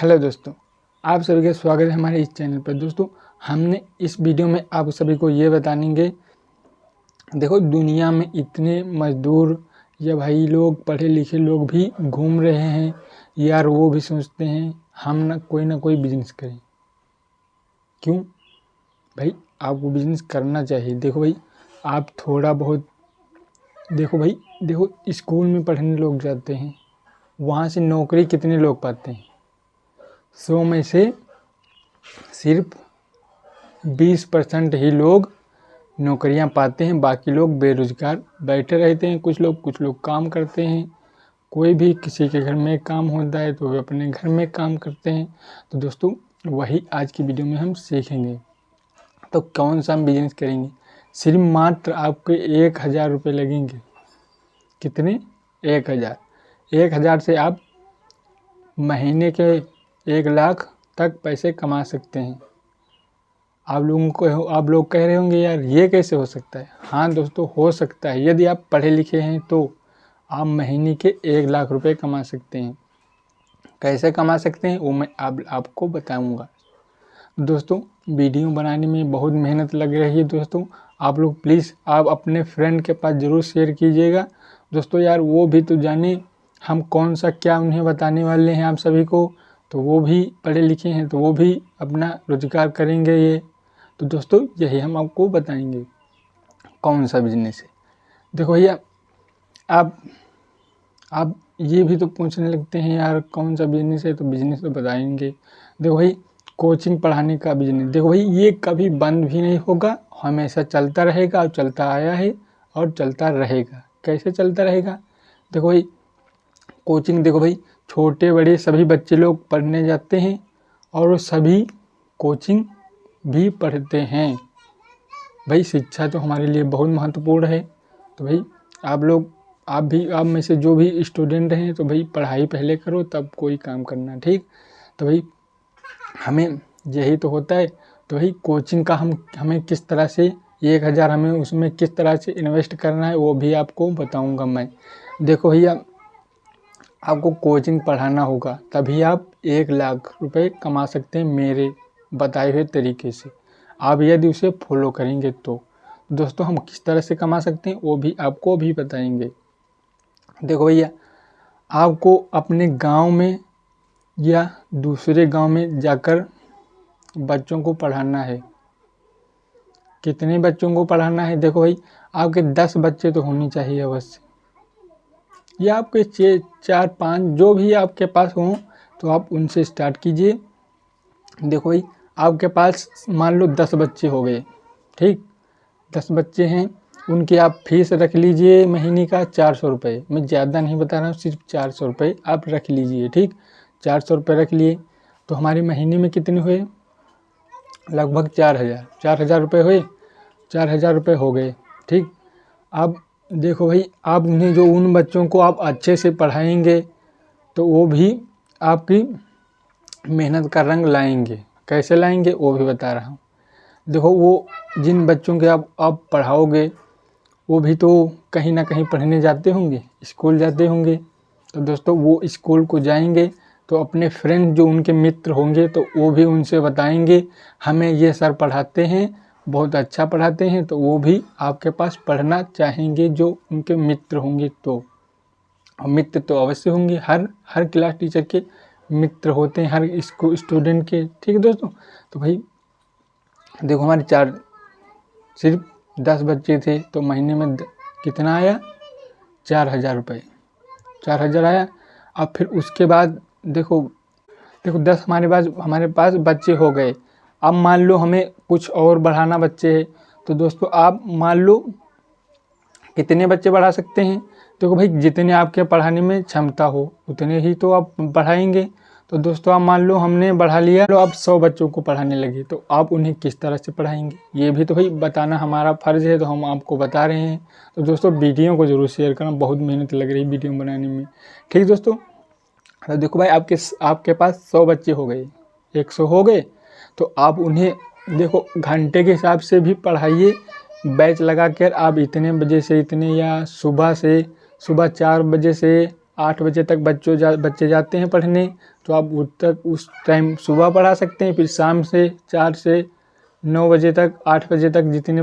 Hello दोस्तों, आप सभी का स्वागत है हमारे इस चैनल पर। दोस्तों, हमने इस वीडियो में आप सभी को ये बताएंगे। देखो, दुनिया में इतने मजदूर या भाई लोग, पढ़े लिखे लोग भी घूम रहे हैं यार। वो भी सोचते हैं हम ना कोई बिजनेस करें। क्यों भाई? आपको बिजनेस करना चाहिए। देखो भाई, आप थोड़ा बहुत देखो स्कूल में पढ़ने लोग जाते हैं, वहाँ से नौकरी कितने लोग पाते हैं? 100 में से सिर्फ 20% ही लोग नौकरियां पाते हैं। बाकी लोग बेरोजगार बैठे रहते हैं। कुछ लोग काम करते हैं। कोई भी किसी के घर में काम होता है तो वे अपने घर में काम करते हैं। तो दोस्तों, वही आज की वीडियो में हम सीखेंगे। तो कौन सा हम बिजनेस करेंगे? सिर्फ मात्र आपके 1000 रुपये लगेंगे। कितने? 1000। 1000 से आप महीने के 1 लाख तक पैसे कमा सकते हैं। आप लोग कह रहे होंगे यार ये कैसे हो सकता है? हाँ दोस्तों, हो सकता है। यदि आप पढ़े लिखे हैं तो आप महीने के 1 लाख रुपए कमा सकते हैं। कैसे कमा सकते हैं वो मैं आपको बताऊंगा। दोस्तों, वीडियो बनाने में बहुत मेहनत लग रही है। दोस्तों, आप लोग प्लीज़ आप अपने फ्रेंड के पास ज़रूर शेयर कीजिएगा। दोस्तों यार, वो भी तो जाने हम कौन सा क्या उन्हें बताने वाले हैं आप सभी को। तो वो भी पढ़े लिखे हैं तो वो भी अपना रोजगार करेंगे ये। तो दोस्तों, यही हम आपको बताएंगे कौन सा बिजनेस है। देखो भैया, आप ये भी तो पूछने लगते हैं यार कौन सा बिजनेस है, तो बिजनेस तो बताएंगे। देखो भाई, कोचिंग पढ़ाने का बिजनेस। देखो भाई, ये कभी बंद भी नहीं होगा, हमेशा चलता रहेगा और चलता आया है और चलता रहेगा। कैसे चलता रहेगा? देखो भाई, कोचिंग, देखो भाई, छोटे बड़े सभी बच्चे लोग पढ़ने जाते हैं और वो सभी कोचिंग भी पढ़ते हैं। भाई, शिक्षा तो हमारे लिए बहुत महत्वपूर्ण है। तो भाई आप में से जो भी स्टूडेंट हैं तो भाई पढ़ाई पहले करो तब कोई काम करना, ठीक? तो भाई हमें यही तो होता है। तो भाई कोचिंग का हमें किस तरह से 1000 हमें उसमें किस तरह से इन्वेस्ट करना है वो भी आपको बताऊंगा मैं। देखो भैया, आपको कोचिंग पढ़ाना होगा तभी आप 1 लाख रुपए कमा सकते हैं मेरे बताए हुए तरीके से। आप यदि उसे फॉलो करेंगे तो दोस्तों, हम किस तरह से कमा सकते हैं वो भी आपको भी बताएंगे। देखो भैया, आपको अपने गांव में या दूसरे गांव में जाकर बच्चों को पढ़ाना है। कितने बच्चों को पढ़ाना है? देखो भाई, आपके 10 बच्चे तो होने चाहिए अवश्य, या आपके 4-5 जो भी आपके पास हों तो आप उनसे स्टार्ट कीजिए। देखो भाई, आपके पास मान लो 10 बच्चे हो गए, ठीक? 10 बच्चे हैं, उनकी आप फीस रख लीजिए महीने का 400 रुपये। मैं ज़्यादा नहीं बता रहा हूँ, सिर्फ 400 रुपये आप रख लीजिए, ठीक? 400 रुपये रख लिए तो हमारे महीने में कितने हुए? लगभग 4000 रुपये हुए। 4000 रुपये हो गए, ठीक? अब देखो भाई, आप उन्हें जो उन बच्चों को आप अच्छे से पढ़ाएंगे तो वो भी आपकी मेहनत का रंग लाएंगे। कैसे लाएंगे वो भी बता रहा हूँ। देखो, वो जिन बच्चों के आप पढ़ाओगे वो भी तो कहीं ना कहीं पढ़ने जाते होंगे, स्कूल जाते होंगे। तो दोस्तों, वो स्कूल को जाएंगे तो अपने फ्रेंड जो उनके मित्र होंगे तो वो भी उनसे बताएंगे हमें ये सर पढ़ाते हैं, बहुत अच्छा पढ़ाते हैं। तो वो भी आपके पास पढ़ना चाहेंगे जो उनके मित्र होंगे। तो मित्र तो अवश्य होंगे, हर क्लास टीचर के मित्र होते हैं, हर स्टूडेंट के, ठीक है दोस्तों? तो भाई देखो, हमारे सिर्फ 10 बच्चे थे तो महीने में कितना आया? 4000 रुपये। 4000 आया। अब फिर उसके बाद देखो 10 हमारे पास बच्चे हो गए। अब मान लो हमें कुछ और बढ़ाना बच्चे है, तो दोस्तों आप मान लो कितने बच्चे बढ़ा सकते हैं? देखो भाई, जितने आपके पढ़ाने में क्षमता हो उतने ही तो आप पढ़ाएंगे। तो दोस्तों, आप मान लो हमने बढ़ा लिया, तो आप 100 बच्चों को पढ़ाने लगे तो आप उन्हें किस तरह से पढ़ाएंगे ये भी तो भाई बताना हमारा फ़र्ज़ है, तो हम आपको बता रहे हैं। तो दोस्तों, वीडियो को ज़रूर शेयर करना, बहुत मेहनत लग रही है वीडियो बनाने में, ठीक दोस्तों? तो देखो भाई, आपके पास 100 बच्चे हो गए, 100 हो गए, तो आप उन्हें देखो घंटे के हिसाब से भी पढ़ाइए। बैच लगा कर आप इतने बजे से इतने, या सुबह 4 बजे से 8 बजे तक बच्चे जाते हैं पढ़ने, तो आप उस टाइम सुबह पढ़ा सकते हैं। फिर शाम से 4 से 9 बजे तक, 8 बजे तक जितने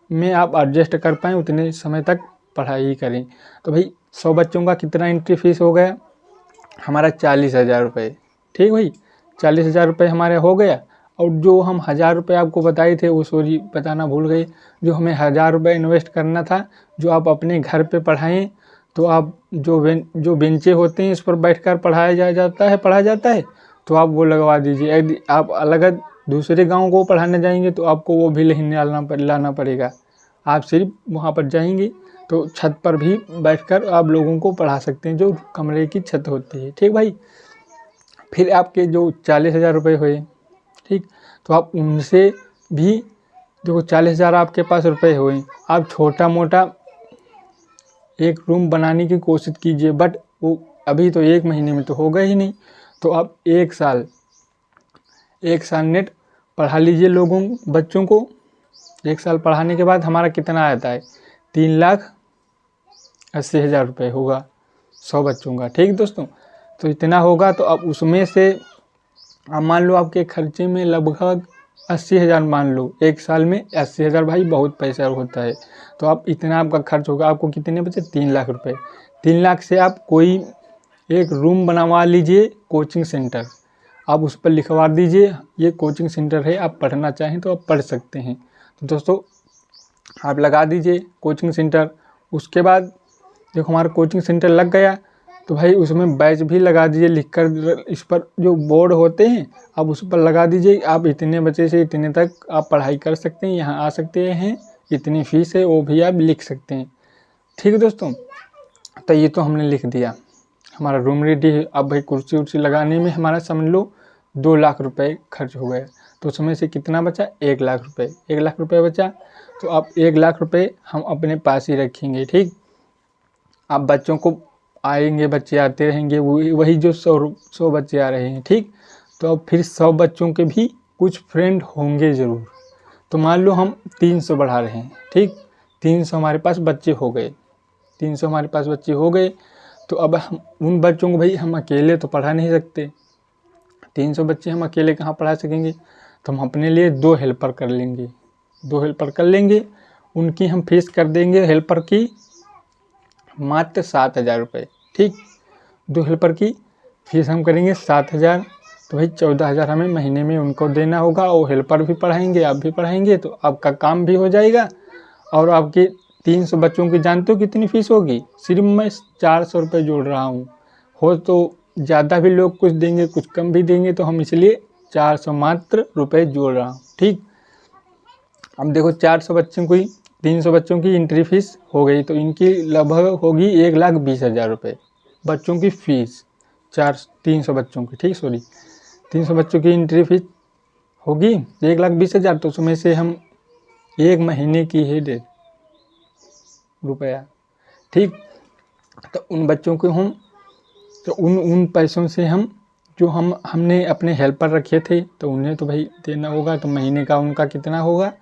में आप एडजस्ट कर पाएँ उतने समय तक पढ़ाई करें। तो भाई 100 बच्चों का कितना एंट्री फीस हो गया हमारा 40,000 रुपये। ठीक भाई, 40,000 रुपये हमारे हो गया। और जो हम 1,000 रुपये आपको बताए थे वो सॉरी बताना भूल गए, जो हमें 1,000 रुपये इन्वेस्ट करना था, जो आप अपने घर पे पढ़ाएं, तो आप जो बेंचे होते हैं इस पर बैठकर पढ़ा जाता है, तो आप वो लगवा दीजिए। यदि आप अलग दूसरे गांव को पढ़ाने जाएंगे तो आपको वो भी लाना पड़ेगा। आप सिर्फ वहाँ पर जाएंगे तो छत पर भी बैठकर आप लोगों को पढ़ा सकते हैं, जो कमरे की छत होती है। ठीक भाई, फिर आपके जो 40,000 रुपये हुए, ठीक, तो आप उनसे भी देखो 40,000 आपके पास रुपए हुए, आप छोटा मोटा एक रूम बनाने की कोशिश कीजिए, बट वो अभी तो 1 महीने में तो होगा ही नहीं। तो आप 1 साल नेट पढ़ा लीजिए बच्चों को। 1 साल पढ़ाने के बाद हमारा कितना आता है, 3,80,000 रुपये होगा 100 बच्चों का। ठीक दोस्तों, तो इतना होगा। तो अब उसमें से आप मान लो आपके खर्चे में लगभग 80,000 मान लो, 1 साल में 80,000 भाई बहुत पैसा होता है। तो आप इतना आपका खर्च होगा, आपको कितने बचे 3 लाख रुपए। 3 लाख से आप कोई एक रूम बनवा लीजिए कोचिंग सेंटर, आप उस पर लिखवा दीजिए ये कोचिंग सेंटर है, आप पढ़ना चाहें तो आप पढ़ सकते हैं। तो दोस्तों आप लगा दीजिए कोचिंग सेंटर। उसके बाद देखो हमारा कोचिंग सेंटर लग गया, तो भाई उसमें बैच भी लगा दीजिए, लिखकर इस पर जो बोर्ड होते हैं आप उस पर लगा दीजिए, आप इतने बजे से इतने तक आप पढ़ाई कर सकते हैं, यहाँ आ सकते हैं, इतनी फीस है, वो भी आप लिख सकते हैं। ठीक है दोस्तों, तो ये तो हमने लिख दिया, हमारा रूम रेडी है। अब भाई कुर्सी उर्सी लगाने में हमारा समझ लो 2 लाख रुपए खर्च हो गए। तो उसमें से कितना बचा, 1 लाख रुपए। 1 लाख रुपए बचा, तो आप 1 लाख रुपए हम अपने पास ही रखेंगे। ठीक, आप बच्चों को आएंगे, बच्चे आते रहेंगे, वही जो 100 बच्चे आ रहे हैं। ठीक, तो अब फिर 100 बच्चों के भी कुछ फ्रेंड होंगे ज़रूर। तो मान लो हम 300 बढ़ा रहे हैं। ठीक, 300 हमारे पास बच्चे हो गए, 300 हमारे पास बच्चे हो गए। तो अब हम उन बच्चों को भाई हम अकेले तो पढ़ा नहीं सकते, 300 बच्चे हम अकेले कहाँ पढ़ा सकेंगे। तो हम अपने लिए 2 हेल्पर कर लेंगे, 2 हेल्पर कर लेंगे। उनकी हम फीस कर देंगे हेल्पर की मात्र 7,000 रुपये। ठीक, 2 हेल्पर की फीस हम करेंगे 7,000, तो भाई 14,000 हमें महीने में उनको देना होगा। वो हेल्पर भी पढ़ाएंगे, आप भी पढ़ाएंगे, तो आपका काम भी हो जाएगा। और आपके 300 बच्चों की जानते हो कितनी फ़ीस होगी, सिर्फ मैं 400 रुपये जोड़ रहा हूँ। हो तो ज़्यादा भी लोग कुछ देंगे, कुछ कम भी देंगे, तो हम इसलिए 400 मात्र रुपये जोड़ रहा हूँ। ठीक, अब देखो 400 बच्चों की 300 बच्चों की एंट्री फीस हो गई, तो इनकी लगभग होगी 1,20,000 रुपये बच्चों की फ़ीस, 300 बच्चों की। ठीक, सॉरी 300 बच्चों की एंट्री फीस होगी 1,20,000। तो उसमें से हम 1 महीने की है 1,500 रुपया। ठीक, तो उन बच्चों को हम तो उन पैसों से हम जो हमने अपने हेल्पर रखे थे तो उन्हें तो भाई देना होगा। तो महीने का उनका कितना होगा,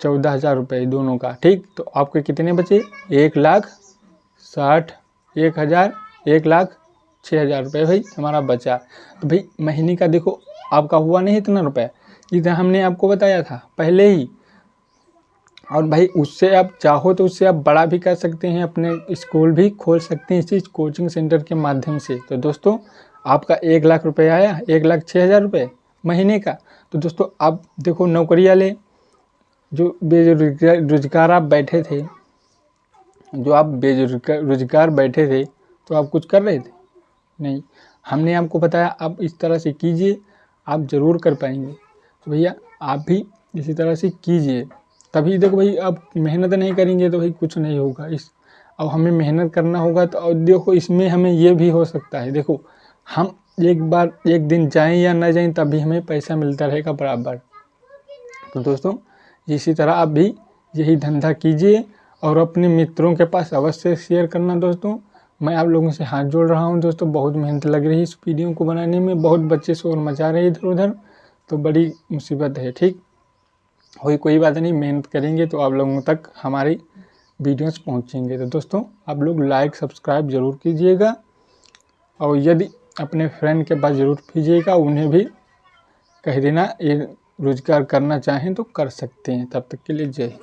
14,000 रुपये दोनों का। ठीक, तो आपके कितने बचे, 1,60,1,000 रुपये भाई हमारा बचा। तो भाई महीने का देखो आपका हुआ नहीं इतना रुपये, जितना हमने आपको बताया था पहले ही। और भाई उससे आप चाहो तो उससे आप बड़ा भी कर सकते हैं, अपने स्कूल भी खोल सकते हैं इसी कोचिंग सेंटर के माध्यम से। तो दोस्तों आपका 1 लाख रुपये आया, 1,06,000 रुपये महीने का। तो दोस्तों आप देखो नौकरी वाले जो बेरोजगार आप बैठे थे, जो आप बेरोजगार बैठे थे, तो आप कुछ कर रहे थे नहीं, हमने आपको बताया आप इस तरह से कीजिए, आप ज़रूर कर पाएंगे। तो भैया आप भी इसी तरह से कीजिए, तभी देखो भाई आप मेहनत नहीं करेंगे तो भाई कुछ नहीं होगा। अब हमें मेहनत करना होगा। तो और देखो इसमें हमें ये भी हो सकता है, देखो हम एक दिन जाएं या ना जाएं तभी हमें पैसा मिलता रहेगा बराबर। तो दोस्तों इसी तरह आप भी यही धंधा कीजिए और अपने मित्रों के पास अवश्य शेयर करना। दोस्तों मैं आप लोगों से हाथ जोड़ रहा हूं। दोस्तों बहुत मेहनत लग रही है इस वीडियो को बनाने में, बहुत बच्चे शोर मचा रहे इधर उधर, तो बड़ी मुसीबत है। ठीक, कोई बात नहीं, मेहनत करेंगे तो आप लोगों तक हमारी वीडियोस पहुंचेंगे। तो दोस्तों आप लोग लाइक सब्सक्राइब ज़रूर कीजिएगा और यदि अपने फ्रेंड के पास ज़रूर भेजिएगा, उन्हें भी कह देना ये रोज़गार करना चाहें तो कर सकते हैं। तब तक के लिए जय हिंद।